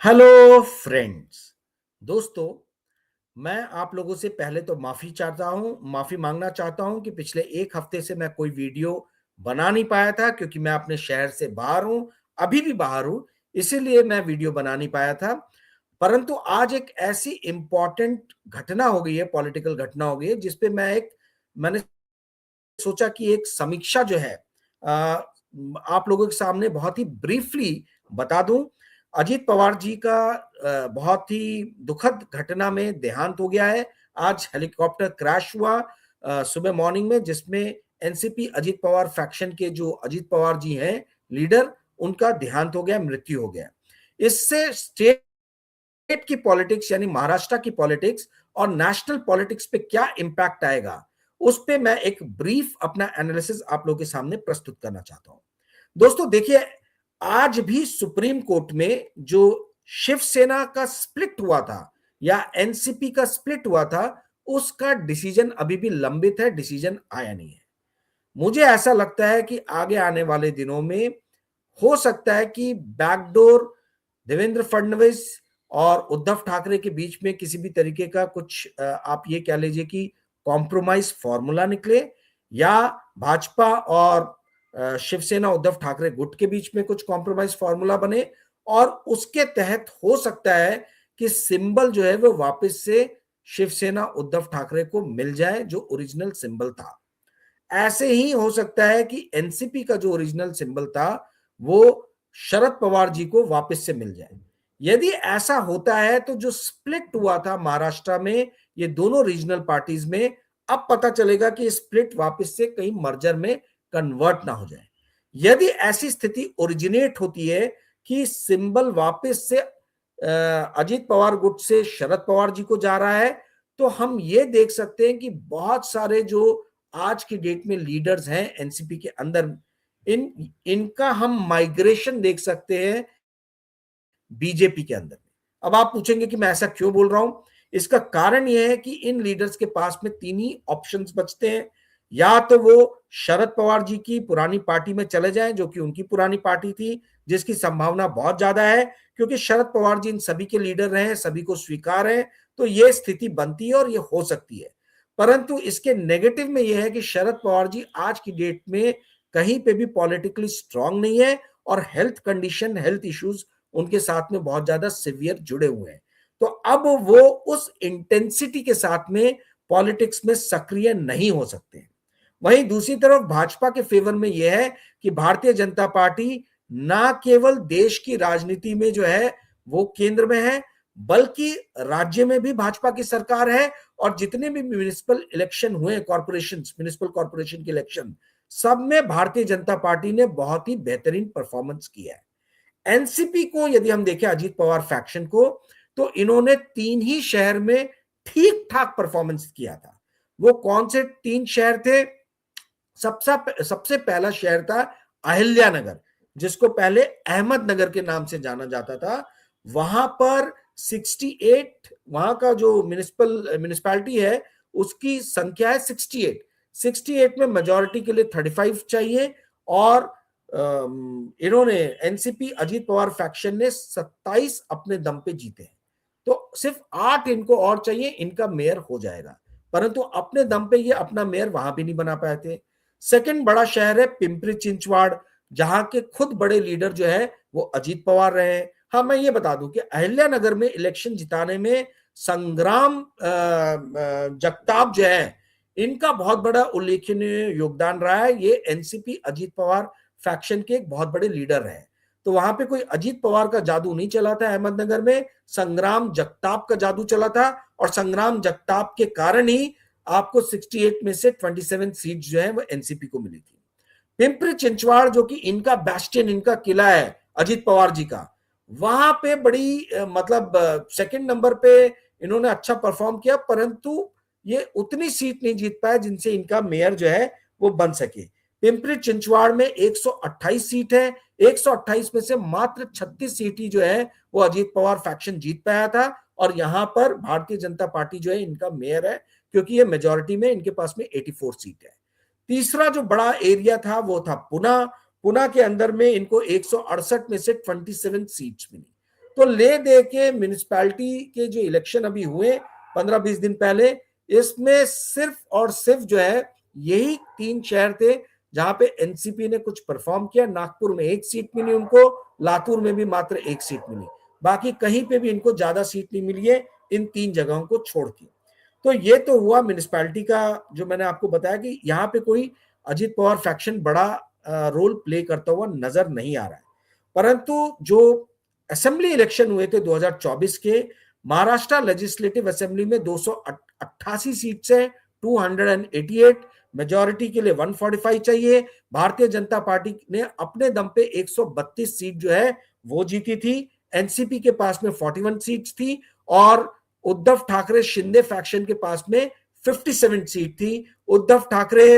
Hello friends. दोस्तों, मैं आप लोगों से पहले तो माफी मांगना चाहता हूं कि पिछले एक हफ्ते से मैं कोई वीडियो बना नहीं पाया था क्योंकि मैं अपने शहर से बाहर हूं। अभी भी बाहर हूं, इसीलिए मैं वीडियो बना नहीं पाया था। परंतु आज एक ऐसी इंपॉर्टेंट घटना हो गई है, पॉलिटिकल घटना हो गई है, जिसपे मैंने सोचा कि एक समीक्षा जो है अ, आप लोगों के सामने बहुत ही ब्रीफली बता दूं। अजीत पवार जी का बहुत ही दुखद घटना में देहांत हो गया है। आज हेलीकॉप्टर क्रैश हुआ सुबह मॉर्निंग में, जिसमें एनसीपी अजीत पवार फैक्शन के जो अजीत पवार जी हैं लीडर, उनका देहांत हो गया, मृत्यु हो गया। इससे स्टेट की पॉलिटिक्स यानी महाराष्ट्र की पॉलिटिक्स और नेशनल पॉलिटिक्स पे क्या इंपैक्ट आएगा, उस पे मैं एक ब्रीफ अपना एनालिसिस आप लोगों के सामने प्रस्तुत करना चाहता हूं। दोस्तों देखिए, आज भी सुप्रीम कोर्ट में जो शिवसेना का स्प्लिट हुआ था या एनसीपी का स्प्लिट हुआ था, उसका डिसीजन अभी भी लंबित है, डिसीजन आया नहीं है। मुझे ऐसा लगता है कि आगे आने वाले दिनों में हो सकता है कि बैकडोर देवेंद्र फडणवीस और उद्धव ठाकरे के बीच में किसी भी तरीके का कुछ आप ये कह लीजिए कि कॉम्प्रोमाइज फॉर्मूला निकले, या भाजपा और शिवसेना उद्धव ठाकरे गुट के बीच में कुछ कॉम्प्रोमाइज फॉर्मूला बने, और उसके तहत हो सकता है कि सिंबल जो है वो वापस से शिवसेना उद्धव ठाकरे को मिल जाए, जो ओरिजिनल सिंबल था। ऐसे ही हो सकता है कि एनसीपी का जो ओरिजिनल सिंबल था वो शरद पवार जी को वापस से मिल जाए। यदि ऐसा होता है तो जो स्प्लिट हुआ था महाराष्ट्र में ये दोनों रीजनल पार्टीज में, अब पता चलेगा कि स्प्लिट वापस से कहीं मर्जर में कन्वर्ट ना हो जाए। यदि ऐसी स्थिति ओरिजिनेट होती है कि सिंबल वापस से अजीत पवार गुट से शरद पवार जी को जा रहा है, तो हम ये देख सकते हैं कि बहुत सारे जो आज की डेट में लीडर्स हैं एनसीपी के अंदर, इनका हम माइग्रेशन देख सकते हैं बीजेपी के अंदर में। अब आप पूछेंगे कि मैं ऐसा क्यों बोल रहा हूं। इसका कारण यह है कि इन लीडर्स के पास में तीन ही ऑप्शंस बचते हैं। या तो वो शरद पवार जी की पुरानी पार्टी में चले जाएं, जो कि उनकी पुरानी पार्टी थी, जिसकी संभावना बहुत ज्यादा है क्योंकि शरद पवार जी इन सभी के लीडर रहे हैं, सभी को स्वीकार है, तो ये स्थिति बनती है और ये हो सकती है। परंतु इसके नेगेटिव में यह है कि शरद पवार जी आज की डेट में कहीं पे भी पॉलिटिकली स्ट्रांग नहीं है, और हेल्थ कंडीशन, हेल्थ इश्यूज उनके साथ में बहुत ज्यादा सिवियर जुड़े हुए हैं। तो अब वो उस इंटेंसिटी के साथ में पॉलिटिक्स में सक्रिय नहीं हो सकते हैं। वहीं दूसरी तरफ भाजपा के फेवर में यह है कि भारतीय जनता पार्टी ना केवल देश की राजनीति में जो है वो केंद्र में है, बल्कि राज्य में भी भाजपा की सरकार है, और जितने भी म्युनिसिपल इलेक्शन हुए, कॉर्पोरेशन, म्युनिसिपल कॉर्पोरेशन के इलेक्शन, सब में भारतीय जनता पार्टी ने बहुत ही बेहतरीन परफॉर्मेंस किया है। एनसीपी को यदि हम देखें, अजीत पवार फैक्शन को, तो इन्होंने तीन ही शहर में ठीक ठाक परफॉर्मेंस किया था। वो कौन से तीन शहर थे? सबसे पहला शहर था अहिल्यानगर, जिसको पहले अहमदनगर के नाम से जाना जाता था। वहां पर 68, वहां का जो म्युनिसिपैलिटी है उसकी संख्या है 68। 68 में मेजोरिटी के लिए 35 चाहिए, और इन्होंने एनसीपी अजीत पवार फैक्शन ने 27 अपने दम पे जीते हैं। तो सिर्फ 8 इनको और चाहिए, इनका मेयर हो जाएगा। परंतु अपने दम पे ये अपना मेयर वहां भी नहीं बना पाए थे। सेकंड बड़ा शहर है पिंपरी चिंचवाड़, जहां के खुद बड़े लीडर जो है वो अजीत पवार रहे हैं। हाँ, मैं ये बता दूं कि अहिल्यानगर में इलेक्शन जिताने में संग्राम जगताप जो है, इनका बहुत बड़ा उल्लेखनीय योगदान रहा है। ये एनसीपी अजीत पवार फैक्शन के एक बहुत बड़े लीडर रहे। तो वहां पे कोई अजीत पवार का जादू नहीं चला था अहमदनगर में, संग्राम जगताप का जादू चला था, और संग्राम जगताप के कारण ही आपको 68 में से 27 सीट जो है वो एनसीपी को मिली थी। पिंपरी चिंचवाड़, जो कि इनका बैस्टियन, इनका किला है अजीत पवार जी का, वहां पे बड़ी मतलब सेकंड नंबर पे इन्होंने अच्छा परफॉर्म किया, परंतु ये उतनी सीट नहीं जीत पाए जिनसे इनका मेयर जो है वो बन सके। पिंपरी चिंचवाड़ में 128 सीट है, 128 में से मात्र 36 सीट ही जो है वो अजीत पवार फैक्शन जीत पाया था, और यहां पर भारतीय जनता पार्टी जो है इनका मेयर है, क्योंकि ये मेजोरिटी में इनके पास में 84 सीट है। तीसरा जो बड़ा एरिया था वो था पुना। पुना के अंदर में इनको 168 में से 27 सीट्स मिली। तो ले दे के म्युनिसिपैलिटी के जो इलेक्शन अभी हुए 15-20 दिन पहले, इसमें सिर्फ और सिर्फ जो है यही 3 शहर थे जहां पे एनसीपी ने कुछ परफॉर्म किया। नागपुर में 1 सीट मिली उनको, लातूर में भी मात्र 1 सीट मिली, बाकी कहीं पे भी इनको ज्यादा सीट नहीं मिली है इन 3 जगहों को छोड़ के। तो ये तो हुआ म्युनिसिपैलिटी का, जो मैंने आपको बताया कि यहाँ पे कोई अजीत पवार फैक्शन बड़ा रोल प्ले करता हुआ नजर नहीं आ रहा है। परंतु जो असेंबली इलेक्शन हुए थे 2024 के, महाराष्ट्र लेजिस्लेटिव असेंबली में 288 सीट से 288, मेजॉरिटी के लिए 145 चाहिए। भारतीय जनता पार्टी ने अपने दम पे 132 सीट जो है वो जीती थी। एनसीपी के पास में 41 सीट थी और उद्धव ठाकरे शिंदे फैक्शन के पास में 57 सीट थी। उद्धव ठाकरे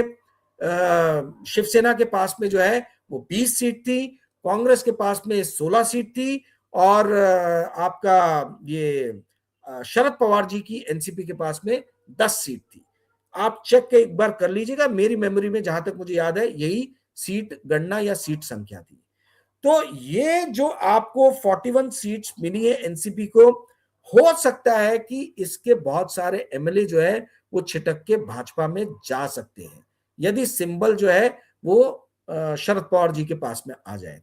शिवसेना के पास में जो है वो 20 सीट थी, कांग्रेस के पास में 16 सीट थी और आपका ये शरद पवार जी की एनसीपी के पास में 10 सीट थी। आप चेक एक बार कर लीजिएगा, मेरी मेमोरी में जहां तक मुझे याद है यही सीट गणना या सीट संख्या थी। तो ये जो आपको 41 सीट्स मिली है एनसीपी को, हो सकता है कि इसके बहुत सारे एमएलए जो है वो छिटक के भाजपा में जा सकते हैं, यदि सिंबल जो है वो शरद पवार जी के पास में आ जाए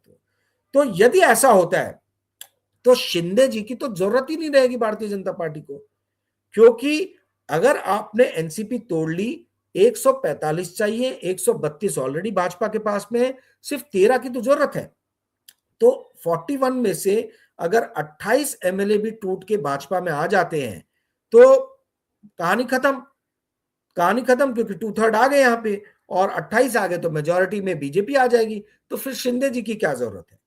तो यदि ऐसा होता है तो शिंदे जी की तो जरूरत ही नहीं रहेगी भारतीय जनता पार्टी को, क्योंकि अगर आपने एनसीपी तोड़ ली, 145 चाहिए, 132 ऑलरेडी भाजपा के पास में है, सिर्फ 13 की तो जरूरत है। तो 41 में से अगर 28 एमएलए भी टूट के भाजपा में आ जाते हैं तो कहानी खत्म, कहानी खत्म, क्योंकि 2/3 आ गए यहां पे और 28 आ गए तो मेजोरिटी में बीजेपी आ जाएगी, तो फिर शिंदे जी की क्या जरूरत है।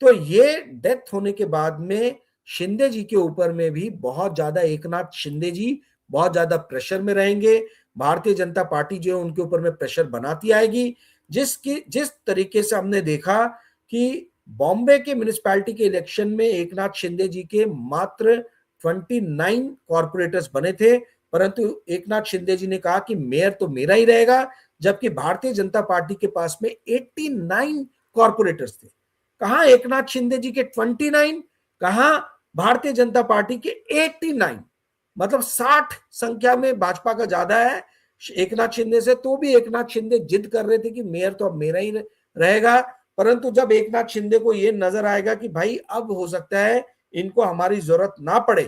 तो ये डेथ होने के बाद में शिंदे जी के ऊपर में भी बहुत ज्यादा, एकनाथ शिंदे जी बहुत ज्यादा प्रेशर में रहेंगे। भारतीय जनता पार्टी जो है उनके ऊपर में प्रेशर बनाती आएगी। जिस तरीके से हमने देखा कि बॉम्बे के म्युनिसिपैलिटी के इलेक्शन में एकनाथ शिंदे जी के मात्र 29 कॉर्पोरेटर्स बने थे, परंतु एकनाथ शिंदे जी ने कहा कि मेयर तो मेरा ही रहेगा, जबकि भारतीय जनता पार्टी के पास में 89 कॉर्पोरेटर्स थे। कहां एकनाथ शिंदे जी के 29, कहां भारतीय जनता पार्टी के 89, मतलब 60 संख्या में भाजपा का ज्यादा है एकनाथ शिंदे से। तो भी एकनाथ शिंदे जिद कर रहे थे कि मेयर तो अब मेरा ही रहेगा, परंतु जब एकनाथ शिंदे को यह नजर आएगा कि भाई अब हो सकता है इनको हमारी जरूरत ना पड़े,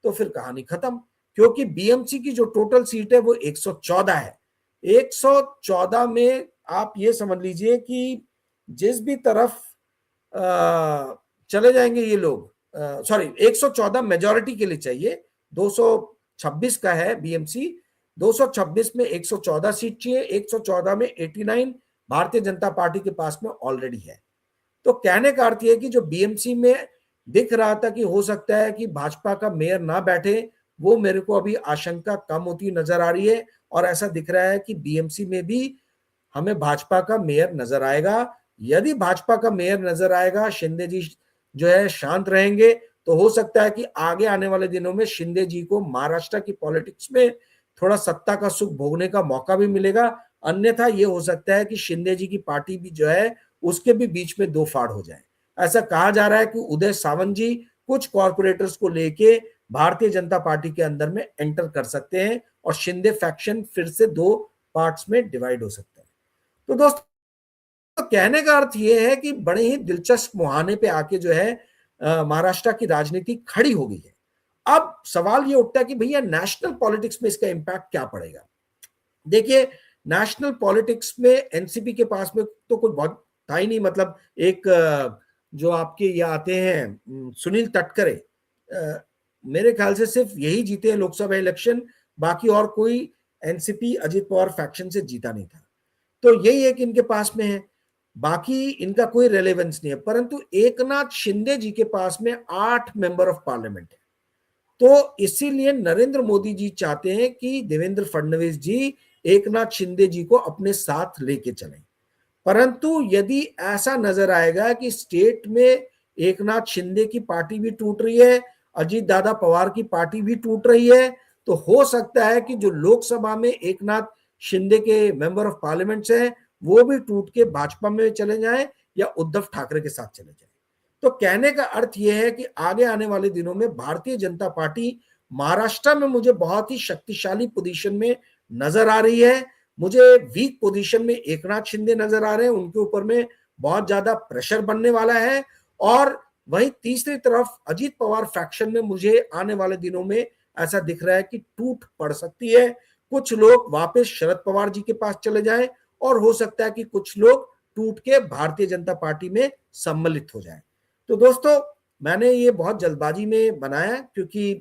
तो फिर कहानी खत्म, क्योंकि बीएमसी की जो टोटल सीट है वो 114 है। 114 में आप ये समझ लीजिए कि जिस भी तरफ चले जाएंगे ये लोग, सॉरी 114 मेजॉरिटी के लिए चाहिए, 226 का है बीएमसी, 226 में 114 सीट चाहिए, 114 में 89 भारतीय जनता पार्टी के पास में ऑलरेडी है। तो कहने का अर्थ यह है कि जो बीएमसी में दिख रहा था कि हो सकता है कि भाजपा का मेयर ना बैठे, वो मेरे को अभी आशंका कम होती नजर आ रही है और ऐसा दिख रहा है कि बीएमसी में भी हमें भाजपा का मेयर नजर आएगा। यदि भाजपा का मेयर नजर आएगा, शिंदे जी जो है शांत रहेंगे, तो हो सकता है कि आगे आने वाले दिनों में शिंदे जी को महाराष्ट्र की पॉलिटिक्स में थोड़ा सत्ता का सुख भोगने का मौका भी मिलेगा। अन्यथा ये हो सकता है कि शिंदे जी की पार्टी भी जो है उसके भी बीच में दो फाड़ हो जाए। ऐसा कहा जा रहा है कि उदय सावंत जी कुछ कॉर्पोरेटर्स को लेके भारतीय जनता पार्टी के अंदर में एंटर कर सकते हैं और शिंदे फैक्शन फिर से दो पार्ट्स में डिवाइड हो सकता है। तो दोस्तों, तो कहने का अर्थ यह है कि बड़े ही दिलचस्प मुहाने पे आके जो है महाराष्ट्र की राजनीति खड़ी हो गई है। अब सवाल ये उठता है कि भैया नेशनल पॉलिटिक्स में इसका इंपैक्ट क्या पड़ेगा। देखिए, नेशनल पॉलिटिक्स में एनसीपी के पास में तो कोई बहुत था ही नहीं, मतलब एक जो आपके ये आते हैं सुनील तटकरे, मेरे ख्याल से सिर्फ यही जीते हैं लोकसभा इलेक्शन, बाकी और कोई एनसीपी अजित पवार फैक्शन से जीता नहीं था। तो यही एक इनके पास में है, बाकी इनका कोई रेलेवेंस नहीं है। परंतु एकनाथ शिंदे जी के पास में 8 मेंबर ऑफ पार्लियामेंट है, तो इसीलिए नरेंद्र मोदी जी चाहते हैं कि देवेंद्र फडणवीस जी एकनाथ शिंदे जी को अपने साथ लेके चलें। परंतु यदि ऐसा नजर आएगा कि स्टेट में एकनाथ शिंदे की पार्टी भी टूट रही है, अजीत दादा पवार की पार्टी भी टूट रही है, तो हो सकता है कि जो लोकसभा में एकनाथ शिंदे के मेंबर ऑफ पार्लियामेंट हैं वो भी टूट के भाजपा में चले जाएं या उद्धव ठाकरे के साथ चले जाएं। तो कहने का अर्थ यह है कि आगे आने वाले दिनों में भारतीय जनता पार्टी महाराष्ट्र में मुझे बहुत ही शक्तिशाली पोजीशन में नजर आ रही है। मुझे वीक पोजीशन में एकनाथ शिंदे नजर आ रहे हैं, उनके ऊपर में बहुत ज्यादा प्रेशर बनने वाला है। और वहीं तीसरी तरफ अजीत पवार फैक्शन में मुझे आने वाले दिनों में ऐसा दिख रहा है कि टूट पड़ सकती है। कुछ लोग वापस शरद पवार जी के पास चले जाएं और हो सकता है कि कुछ लोग टूट के भारतीय जनता पार्टी में सम्मिलित हो जाएं। तो दोस्तों, मैंने ये बहुत जल्दबाजी में बनाया क्योंकि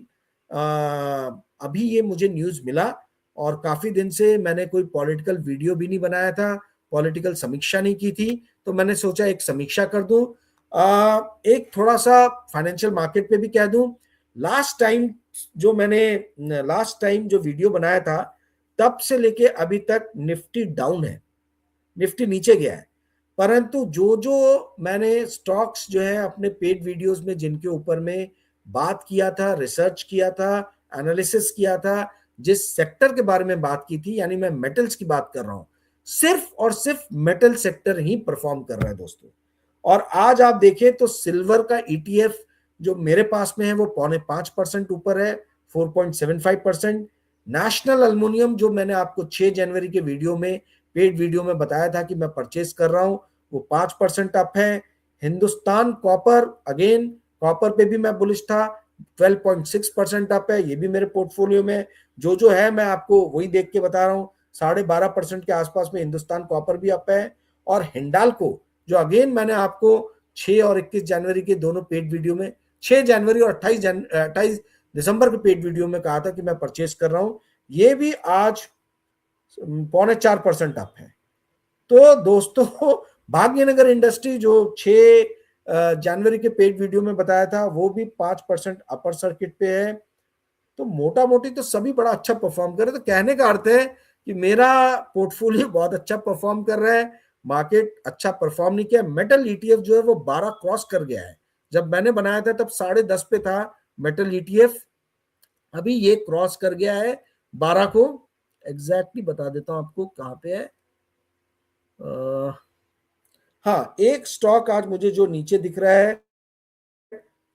अभी ये मुझे न्यूज मिला और काफी दिन से मैंने कोई पॉलिटिकल वीडियो भी नहीं बनाया था, पॉलिटिकल समीक्षा नहीं की थी, तो मैंने सोचा एक समीक्षा कर दूं। एक थोड़ा सा फाइनेंशियल मार्केट पे भी कह दूं। लास्ट टाइम जो वीडियो बनाया था तब से लेके अभी तक निफ्टी डाउन है, निफ्टी नीचे गया है। परंतु जो जो मैंने स्टॉक्स जो है अपने पेड वीडियोस में जिनके ऊपर में बात किया था, रिसर्च किया था, एनालिसिस किया था, जिस सेक्टर के बारे में बात की थी, यानी मैं मेटल्स की बात कर रहा हूं, सिर्फ और सिर्फ मेटल सेक्टर ही परफॉर्म कर रहा है दोस्तों। और आज आप देखें तो सिल्वर का ईटीएफ जो मेरे पास में है वो 4.5% ऊपर है, 4.75%। नेशनल एल्युमिनियम जो मैंने आपको 6 जनवरी के वीडियो में, पेड वीडियो में बताया था कि मैं परचेज कर रहा हूं, वो 5% अप है। हिंदुस्तान कॉपर, अगेन कॉपर पे भी मैं बुलिश था, 12.6% अप है, ये भी मेरे पोर्टफोलियो में जो है मैं आपको वही देख के बता रहा हूँ। 12.5% के आसपास में हिंदुस्तान कॉपर भी अप है। और हिंडाल्को जो अगेन मैंने आपको 6 और 21 जनवरी के दोनों पेड वीडियो में, 6 जनवरी और 28 दिसंबर के पेड वीडियो में कहा था कि मैं परचेज कर रहा हूं, ये भी आज 4.25% अप है। तो दोस्तों, भाग्यनगर इंडस्ट्री जो 6 जनवरी के पेड वीडियो में बताया था वो भी 5% अपर सर्किट पे है। तो मोटा मोटी तो सभी बड़ा अच्छा परफॉर्म कर रहे हैं। तो कहने का अर्थ है कि मेरा पोर्टफोलियो बहुत अच्छा परफॉर्म कर रहा है, मार्केट अच्छा परफॉर्म नहीं किया। मेटल ईटीएफ जो है वो 12 क्रॉस कर गया है। जब मैंने बनाया था तब 10.5 पे था मेटल ईटीएफ, अभी ये क्रॉस कर गया है 12 को। एग्जैक्टली बता देता हूं आपको कहां पे है। हाँ, एक स्टॉक आज मुझे जो नीचे दिख रहा है,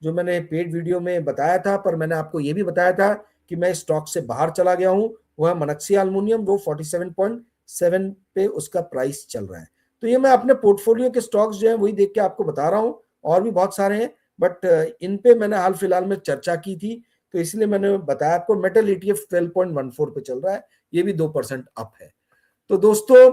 जो मैंने पेड वीडियो में बताया था, पर मैंने आपको ये भी बताया था कि मैं स्टॉक से बाहर चला गया हूं, वो है मनक्सिया एल्युमिनियम, वो 47.7 पे उसका प्राइस चल रहा है। तो ये मैं अपने पोर्टफोलियो के स्टॉक्स जो है वही देख के आपको बता रहा हूं, और भी बहुत सारे हैं, बट इन पे मैंने हाल फिलहाल में चर्चा की थी, तो इसलिए मैंने बताया आपको। मेटल ईटीएफ 12.14 पे चल रहा है, ये भी 2% अप है। तो दोस्तों,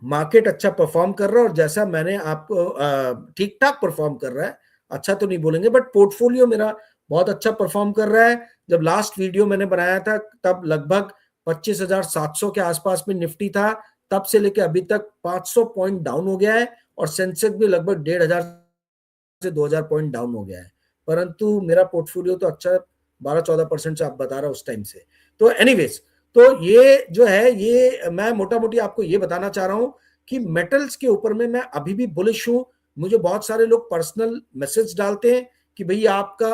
मार्केट अच्छा परफॉर्म कर रहा है, और जैसा मैंने आपको ठीक ठाक परफॉर्म कर रहा है, अच्छा तो नहीं बोलेंगे, बट पोर्टफोलियो मेरा बहुत अच्छा परफॉर्म कर रहा है। जब लास्ट वीडियो मैंने बनाया था तब लगभग 25,700 के आसपास में निफ्टी था, तब से लेकर अभी तक 500 पॉइंट डाउन हो गया है, और सेंसेक्स भी लगभग 1,500 से 2,000 पॉइंट डाउन हो गया है। परंतु मेरा पोर्टफोलियो तो अच्छा 12-14% से आप बता रहा उस टाइम से। तो एनीवेज, तो ये जो है, ये मैं मोटा मोटी आपको ये बताना चाह रहा हूं कि मेटल्स के ऊपर में मैं अभी भी बुलिश हूं। मुझे बहुत सारे लोग पर्सनल मैसेज डालते हैं कि भैया आपका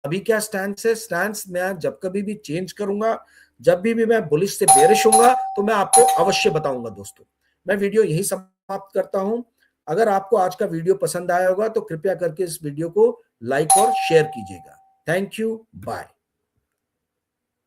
अभी क्या स्टैंस है। स्टैंस मैं जब कभी भी चेंज करूंगा, जब भी मैं बुलिश से बेरिश होऊंगा, तो मैं आपको अवश्य बताऊंगा। दोस्तों, मैं वीडियो यही समाप्त करता हूं। अगर आपको आज का वीडियो पसंद आया होगा तो कृपया करके इस वीडियो को लाइक और शेयर कीजिएगा। Thank you, bye.